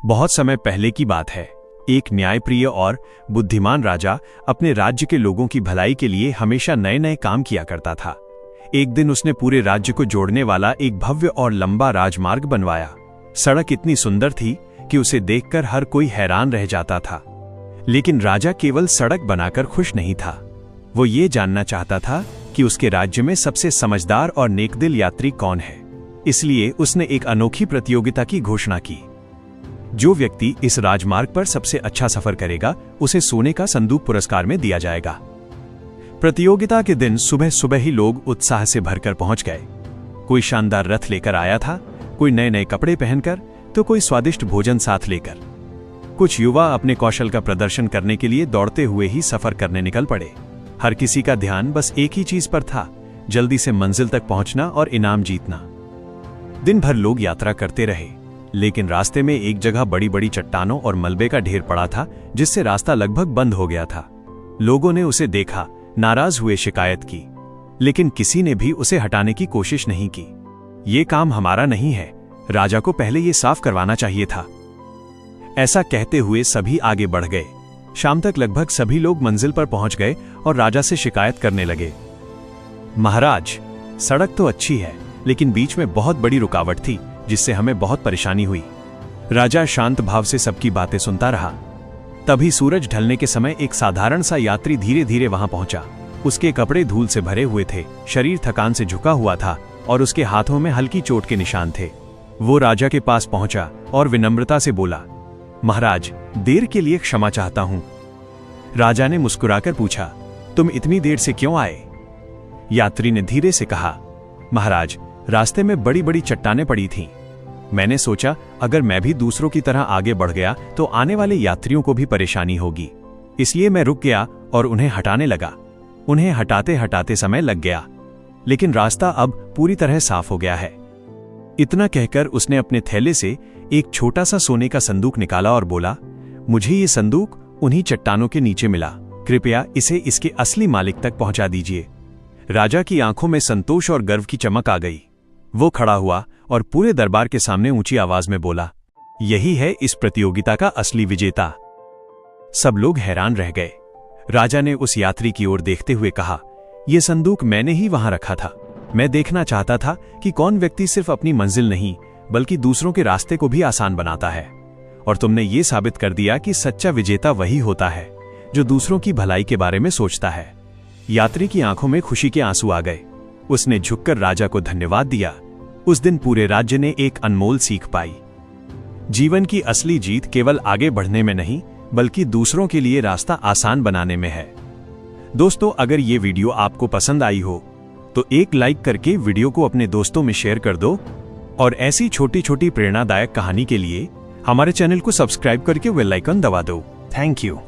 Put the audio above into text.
बहुत समय पहले की बात है। एक न्यायप्रिय और बुद्धिमान राजा अपने राज्य के लोगों की भलाई के लिए हमेशा नए नए काम किया करता था। एक दिन उसने पूरे राज्य को जोड़ने वाला एक भव्य और लंबा राजमार्ग बनवाया। सड़क इतनी सुंदर थी कि उसे देखकर हर कोई हैरान रह जाता था। लेकिन राजा केवल सड़क बनाकर खुश नहीं था। वो ये जानना चाहता था कि उसके राज्य में सबसे समझदार और नेकदिल यात्री कौन है। इसलिए उसने एक अनोखी प्रतियोगिता की घोषणा की। जो व्यक्ति इस राजमार्ग पर सबसे अच्छा सफर करेगा उसे सोने का संदूक पुरस्कार में दिया जाएगा। प्रतियोगिता के दिन सुबह सुबह ही लोग उत्साह से भरकर पहुंच गए। कोई शानदार रथ लेकर आया था, कोई नए नए कपड़े पहनकर, तो कोई स्वादिष्ट भोजन साथ लेकर। कुछ युवा अपने कौशल का प्रदर्शन करने के लिए दौड़ते हुए ही सफर करने निकल पड़े। हर किसी का ध्यान बस एक ही चीज पर था, जल्दी से मंजिल तक पहुंचना और इनाम जीतना। दिन भर लोग यात्रा करते रहे, लेकिन रास्ते में एक जगह बड़ी बड़ी चट्टानों और मलबे का ढेर पड़ा था, जिससे रास्ता लगभग बंद हो गया था। लोगों ने उसे देखा, नाराज हुए शिकायत की, लेकिन किसी ने भी उसे हटाने की कोशिश नहीं की। ये काम हमारा नहीं है, राजा को पहले ये साफ करवाना चाहिए था। ऐसा कहते हुए सभी आगे बढ़ गए। शाम तक लगभग सभी लोग मंजिल पर पहुंच गए और राजा से शिकायत करने लगे। महाराज, सड़क तो अच्छी है, लेकिन बीच में बहुत बड़ी रुकावट थी, जिससे हमें बहुत परेशानी हुई। राजा शांत भाव से सबकी बातें सुनता रहा। तभी सूरज ढलने के समय एक साधारण सा यात्री धीरे धीरे वहां पहुंचा। उसके कपड़े धूल से भरे हुए थे, शरीर थकान से झुका हुआ था और उसके हाथों में हल्की चोट के निशान थे। वो राजा के पास पहुंचा और विनम्रता से बोला, महाराज, देर के लिए क्षमा चाहता हूं। राजा ने मुस्कुराकर पूछा, तुम इतनी देर से क्यों आए? यात्री ने धीरे से कहा, महाराज, रास्ते में बड़ी बड़ी चट्टानें पड़ी थीं। मैंने सोचा अगर मैं भी दूसरों की तरह आगे बढ़ गया तो आने वाले यात्रियों को भी परेशानी होगी। इसलिए मैं रुक गया और उन्हें हटाने लगा। उन्हें हटाते हटाते समय लग गया, लेकिन रास्ता अब पूरी तरह साफ हो गया है। इतना कहकर उसने अपने थैले से एक छोटा सा सोने का संदूक निकाला और बोला, मुझे ये संदूक उन्हीं चट्टानों के नीचे मिला। कृपया इसे इसके असली मालिक तक पहुंचा दीजिए। राजा की आंखों में संतोष और गर्व की चमक आ गई। वो खड़ा हुआ और पूरे दरबार के सामने ऊंची आवाज में बोला, यही है इस प्रतियोगिता का असली विजेता। सब लोग हैरान रह गए। राजा ने उस यात्री की ओर देखते हुए कहा, यह संदूक मैंने ही वहां रखा था। मैं देखना चाहता था कि कौन व्यक्ति सिर्फ अपनी मंजिल नहीं बल्कि दूसरों के रास्ते को भी आसान बनाता है। और तुमने ये साबित कर दिया कि सच्चा विजेता वही होता है जो दूसरों की भलाई के बारे में सोचता है। यात्री की आंखों में खुशी के आंसू आ गए। उसने झुककर राजा को धन्यवाद दिया। उस दिन पूरे राज्य ने एक अनमोल सीख पाई। जीवन की असली जीत केवल आगे बढ़ने में नहीं बल्कि दूसरों के लिए रास्ता आसान बनाने में है। दोस्तों, अगर ये वीडियो आपको पसंद आई हो तो एक लाइक करके वीडियो को अपने दोस्तों में शेयर कर दो और ऐसी छोटी छोटी प्रेरणादायक कहानी के लिए हमारे चैनल को सब्सक्राइब करके बेल आइकन दबा दो। Thank you.